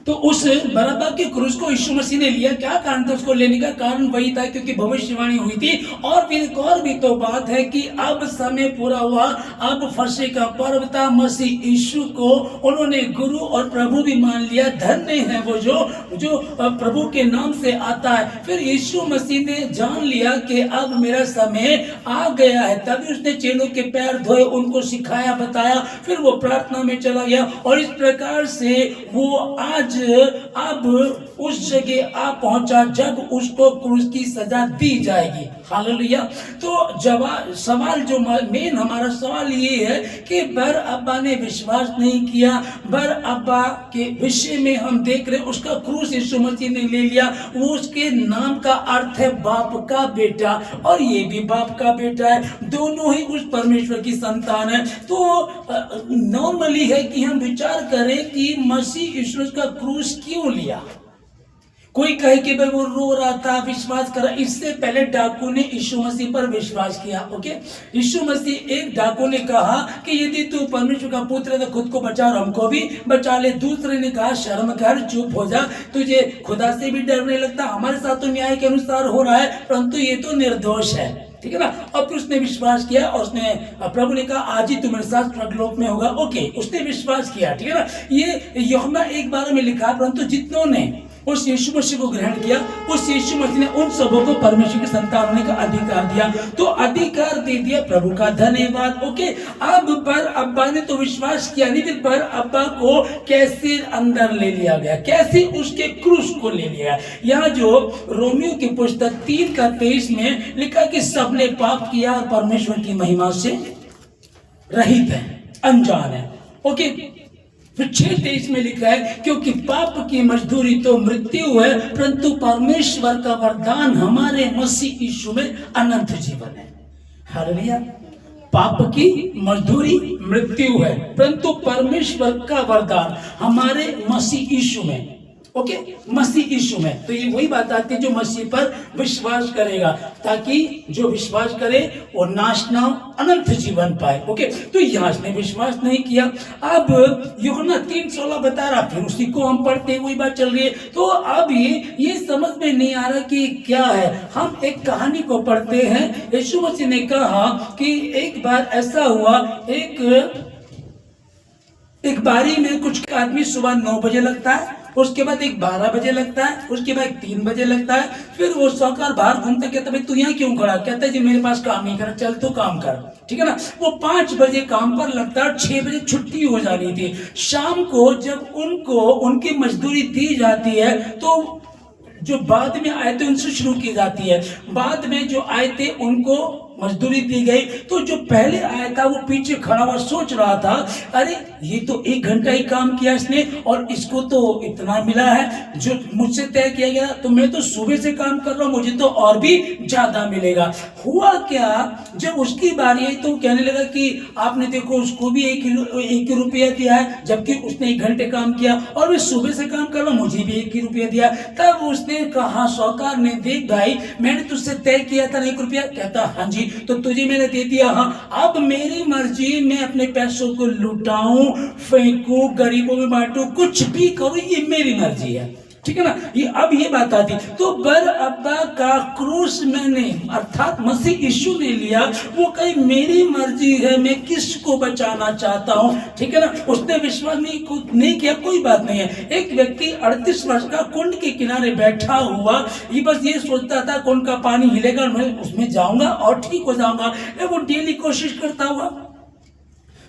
तो उस बरअब्बा के क्रूस को यीशु मसीह ने लिया। क्या कारण था उसको लेने का? कारण वही था क्योंकि भविष्यवाणी हुई थी। और फिर एक और भी तो बात है कि अब समय पूरा हुआ, अब फसह का पर्व था, मसीह यीशु को उन्होंने गुरु और प्रभु भी मान लिया। धन्य है वो जो प्रभु के नाम से आता है। फिर यीशु मसीह ने जान लिया कि अब मेरा समय आ गया है, तभी उसने चेलों के पैर धोए, उनको सिखाया, बताया, फिर वो प्रार्थना में चला गया। और इस प्रकार से वो आज अब उस जगह आ पहुंचा जब उसको क्रूस की सजा दी जाएगी। हालेलुया। तो सवाल जो मेन हमारा सवाल ये है कि बरअब्बा ने विश्वास नहीं किया। बरअब्बा के विषय में हम देख रहे, उसका क्रूस यीशु मसीह ने ले लिया। वो उसके नाम का अर्थ है बाप का बेटा, और ये भी बाप का बेटा है। दोनों ही उस परमेश्वर की संतान है। तो नॉर्मली है कि हम विचार करें कि मसीह यीशु का क्रूस क्यों लिया। कोई कहे कि भाई वो रो रहा था, विश्वास करा। इससे पहले डाकू ने यीशु मसीह पर विश्वास किया। ओके, यीशु मसीह, एक डाकू ने कहा कि यदि तू परमेश्वर का पुत्र है तो खुद को बचा और हमको भी बचा ले। दूसरे ने कहा शर्म कर, चुप हो जा, तुझे खुदा से भी डर नहीं लगता। हमारे साथ तो न्याय के अनुसार हो रहा है, परंतु ये तो निर्दोष है। ठीक है ना। और फिर उसने विश्वास किया और उसने, प्रभु ने कहा आज ही तू मेरे साथ स्वर्गलोक में होगा। ओके, उसने विश्वास किया। ठीक है ना। ये यूहन्ना 1:12 में लिखा है, परंतु जितनों ने उस यीशु मसीह को ग्रहण किया, उस यीशु मसीह ने उन सबों को परमेश्वर की संतान होने का अधिकार दिया। तो अधिकार दे दिया, प्रभु का धन्यवाद। ओके, अब बरअब्बा ने तो विश्वास किया नहीं, फिर बरअब्बा को कैसे अंदर ले लिया गया, कैसे उसके क्रूस को ले लिया। यहाँ जो रोमियो की पुस्तक 3:23 में लिखा कि सबने पाप किया और परमेश्वर की महिमा से रहित है, अनजान है। ओके, फिर 6:23 में लिखा है क्योंकि पाप की मजदूरी तो मृत्यु है, परंतु परमेश्वर का वरदान हमारे मसीह यीशु में अनंत जीवन है। हालेलुया। पाप की मजदूरी मृत्यु है, परंतु परमेश्वर का वरदान हमारे मसीह यीशु में। ओके, मसीह यीशु में। तो ये वही बात आती है जो मसीह पर विश्वास करेगा, ताकि जो विश्वास करे वो नाश ना हो, अनंत जीवन पाए। ओके, तो यहाँ ने विश्वास नहीं किया। अब यूहन्ना 3:16 बता रहा, फिर उसी को हम पढ़ते हैं, वही बात चल रही है। तो अब ये समझ में नहीं आ रहा कि क्या है। हम एक कहानी को पढ़ते हैं। यीशु मसीह ने कहा कि एक बार ऐसा हुआ, एक बारी में कुछ आदमी सुबह 9 बजे लगता है, उसके बाद एक 12 बजे लगता है, उसके बाद 3 बजे लगता है। फिर वो साहूकार बाहर घूमता, कहता भाई तू यहाँ क्यों खड़ा? कहता है जी मेरे पास काम नहीं कर, चल तू काम कर। ठीक है ना। वो 5 बजे काम पर लगता है, 6 बजे छुट्टी हो जानी थी। शाम को जब उनको उनकी मजदूरी दी जाती है तो जो बाद में आए थे उनसे शुरू की जाती है। बाद में जो आए थे उनको मजदूरी दी गई। तो जो पहले आया था वो पीछे खड़ा हुआ सोच रहा था, अरे ये तो 1 घंटा ही काम किया इसने और इसको तो इतना मिला है जो मुझसे तय किया गया, तो मैं तो सुबह से काम कर रहा हूँ, मुझे तो और भी ज्यादा मिलेगा। हुआ क्या, जब उसकी बारी आई तो कहने लगा कि आपने देखो उसको भी 1 रुपया दिया है, जबकि उसने 1 घंटे काम किया, और मैं सुबह से काम कर रहा हूँ, मुझे भी 1 रुपया दिया। तब उसने कहा, साहूकार ने, देख भाई मैंने तुझसे तय किया था 1 रुपया। कहता हाँ जी, तो तुझे मैंने दे दिया। हाँ, अब मेरी मर्जी, मैं अपने पैसों को लुटाऊं, फेंकूं, गरीबों में बांटूं, कुछ भी करूं, ये मेरी मर्जी है। ठीक है ना। अब ये बात आती। तो बरअब्बा का क्रूस मैंने, अर्थात मसीह यीशु ने लिया। वो कहीं मेरी मर्जी है, मैं किसको बचाना चाहता हूँ। ठीक है ना। उसने विश्वास नहीं किया, कोई बात नहीं है। एक व्यक्ति 38 वर्ष का कुंड के किनारे बैठा हुआ, ये बस ये सोचता था कुंड का पानी हिलेगा, मैं उसमें जाऊंगा और ठीक हो जाऊंगा। वो डेली कोशिश करता हुआ,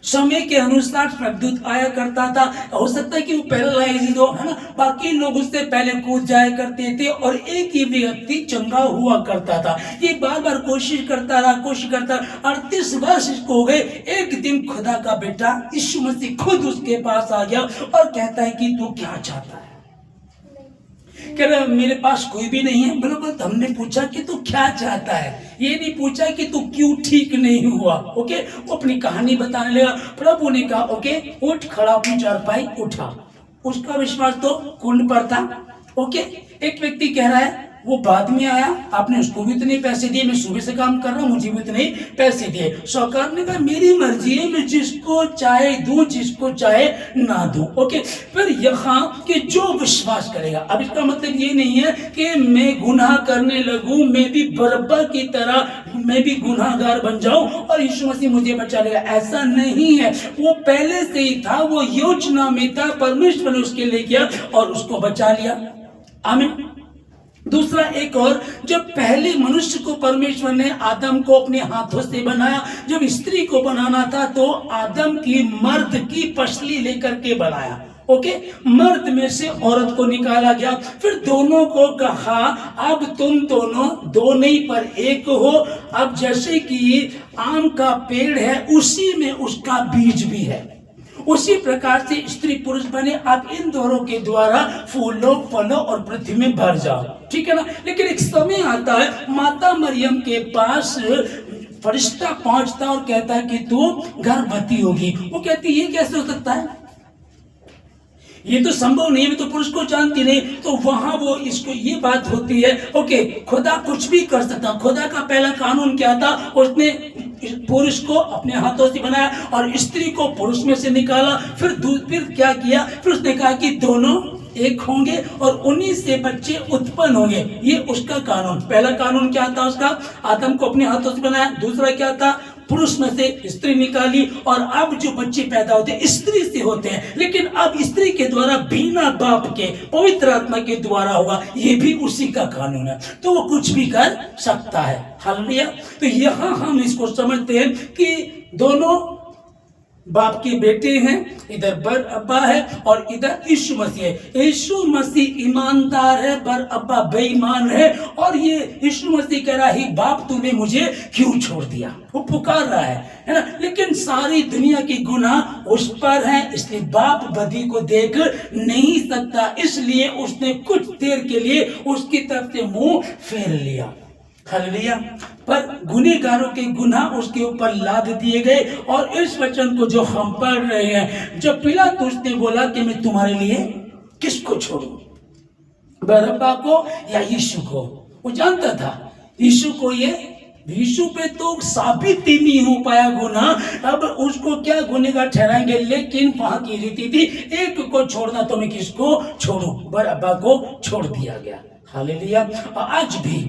समय के अनुसार स्वर्गदूत आया करता था। हो सकता है कि वो पैरालाइज हो, है ना। बाकी लोग उससे पहले कूद जाया करते थे और एक ही व्यक्ति चंगा हुआ करता था। ये बार बार कोशिश करता रहा, 38 वर्ष इसको हो गए। एक दिन खुदा का बेटा यीशु मसीह खुद उसके पास आ गया और कहता है कि तू क्या चाहता है? कह रहा मेरे पास कोई भी नहीं है। बराबर हमने पूछा कि तू क्या चाहता है, ये नहीं पूछा कि तू क्यों ठीक नहीं हुआ। ओके, वो अपनी कहानी बताने लगा। प्रभु ने कहा ओके उठ, खड़ा, अपनी चारपाई उठा। उसका विश्वास तो कुंड पर था। ओके, एक व्यक्ति कह रहा है वो बाद में आया, आपने उसको भी इतने पैसे दिए, मैं सुबह से काम कर रहा हूँ, मुझे भी इतने पैसे दिए। साहूकार ने कहा मेरी मर्जी है, मैं जिसको चाहे दूं, जिसको चाहे ना दूं। ओके, फिर यहाँ कि जो विश्वास करेगा, अब इसका मतलब ये नहीं है कि मैं गुनाह करने लगूं, मैं भी बरअब्बा की तरह मैं भी गुनाहगार बन जाऊं और यीशु मसीह मुझे बचा लेगा, ऐसा नहीं है। वो पहले से ही था, वो योजना में था, परमेश्वर ने उसके लिए किया और उसको बचा लिया। आमीन। दूसरा एक और, जब पहले मनुष्य को परमेश्वर ने आदम को अपने हाथों से बनाया, जब स्त्री को बनाना था तो आदम की मर्द की पसली लेकर के बनाया। ओके, मर्द में से औरत को निकाला गया, फिर दोनों को कहा अब तुम दोनों दो नहीं पर एक हो। अब जैसे कि आम का पेड़ है उसी में उसका बीज भी है, उसी प्रकार से स्त्री पुरुष बने, आप इन दोनों के द्वारा फूलो फलो और पृथ्वी में भर जाओ, ठीक है ना। लेकिन एक समय आता है, माता मरियम के पास फरिश्ता पहुंचता और कहता है कि तू गर्भवती होगी। वो कहती ये कैसे हो सकता है, ये तो संभव नहीं है, मैं तो पुरुष को जानती नहीं। तो वहां वो इसको ये बात होती है, ओके, खुदा कुछ भी कर सकता। खुदा का पहला कानून क्या था, उसने पुरुष को अपने हाथों से बनाया और स्त्री को पुरुष में से निकाला। फिर क्या किया, फिर उसने कहा कि दोनों एक होंगे और उन्हीं से बच्चे उत्पन्न होंगे। ये उसका कानून, पहला कानून क्या था उसका, आदम को अपने हाथों से बनाया। दूसरा क्या था, पुरुष में से स्त्री निकाली और अब जो बच्चे पैदा होते हैं स्त्री से होते हैं, लेकिन अब स्त्री के द्वारा बिना बाप के पवित्र आत्मा के द्वारा होगा, ये भी उसी का कानून है। तो वो कुछ भी कर सकता है। हालेलुया। तो यहाँ हम इसको समझते हैं कि दोनों बाप के बेटे हैं, इधर बरअब्बा है और इधर यीशु मसीह है। यीशु मसीह ईमानदार है, बरअब्बा बेईमान है। और ये यीशु मसीह कह रहा है बाप तूने मुझे क्यों छोड़ दिया, वो पुकार रहा है ना। लेकिन सारी दुनिया की गुनाह उस पर है, इसलिए बाप बदी को देख नहीं सकता, इसलिए उसने कुछ देर के लिए उसकी तरफ से मुंह फेर लिया। हालेलुया। पर गुनहगारों के गुनाह उसके ऊपर लाद दिए गए। और इस वचन को जो हम पढ़ रहे हैं, जब पिलातुस ने बोला कि मैं तुम्हारे लिए किसको छोड़ूं, बरअब्बा को या यीशु को, वो जानता था यीशु को, ये यीशु पे तो साबित ही नहीं हो पाया गुनाह, अब उसको क्या गुनहगार ठहराएंगे। लेकिन वहां की रीति थी एक को छोड़ना, तो मैं किसको छोड़ूं, बरअब्बा को छोड़ दिया गया। हालेलुया। आज भी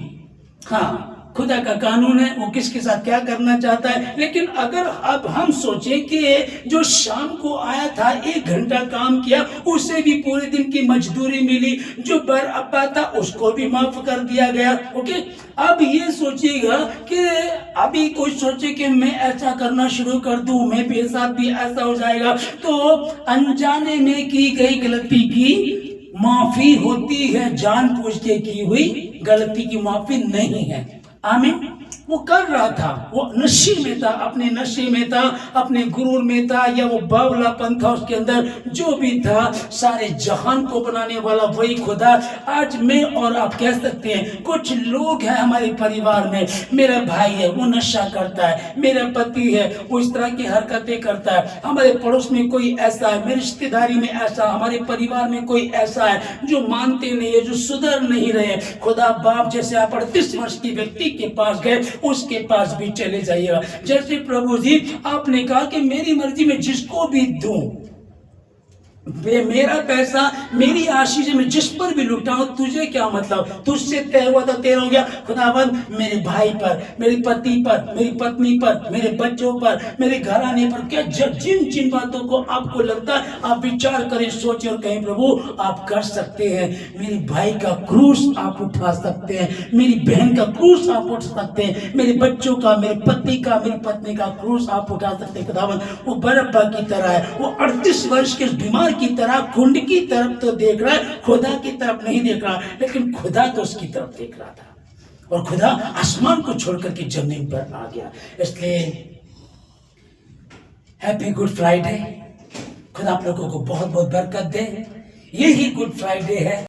हाँ, खुदा का कानून है, वो किसके साथ क्या करना चाहता है। लेकिन अगर अब हम सोचें कि जो शाम को आया था 1 घंटा काम किया, उसे भी पूरे दिन की मजदूरी मिली, जो बरअब्बा था उसको भी माफ कर दिया गया। ओके, अब ये सोचिएगा कि अभी कोई सोचे कि मैं ऐसा करना शुरू कर दूं, मैं मेरे साथ भी ऐसा हो जाएगा, तो अनजाने में की गई गलती की माफी होती है, जानबूझ के की हुई गलती की माफी नहीं है। आमीन। वो कर रहा था, वो नशे में था, अपने नशे में था, अपने गुरूर में था, या वो बावलापन था उसके अंदर, जो भी था, सारे जहान को बनाने वाला वही खुदा। आज मैं और आप कह सकते हैं, कुछ लोग हैं हमारे परिवार में, मेरा भाई है वो नशा करता है, मेरा पति है वो इस तरह की हरकतें करता है, हमारे पड़ोस में कोई ऐसा है, मेरी रिश्तेदारी में ऐसा, हमारे परिवार में कोई ऐसा है जो मानते नहीं है, जो सुधर नहीं रहे। खुदा बाप जैसे आप 38 वर्ष की व्यक्ति के पास गए, उसके पास भी चले जाइएगा। जैसे प्रभु जी आपने कहा कि मेरी मर्जी में जिसको भी दूं, मेरा पैसा, मेरी आशीष मैं जिस पर भी लुटाऊं, तुझे क्या मतलब, तुझसे तय हुआ तो तेरा हो गया। खुदावंद मेरे भाई पर, मेरी पति पर, मेरी पत्नी पर, मेरे बच्चों पर, मेरे घराने पर, क्या जिन जिन बातों को आपको लगता है, आप विचार करें, सोचें और कहें प्रभु आप कर सकते हैं। मेरे भाई का क्रूस आप उठा सकते हैं, मेरी बहन का क्रूस आप उठा सकते हैं, मेरे बच्चों का, मेरे पति का, मेरी पत्नी का क्रूस आप उठा सकते हैं। खुदावंद वो बरअब्बा की तरह है, वो 38 वर्ष के बीमार की तरह कुंड की तरफ तो देख रहा है, खुदा की तरफ नहीं देख रहा, लेकिन खुदा तो उसकी तरफ देख रहा था और खुदा आसमान को छोड़कर के जमीन पर आ गया। इसलिए हैप्पी गुड फ्राइडे। खुदा आप लोगों को बहुत बहुत बरकत दे। यही गुड फ्राइडे है।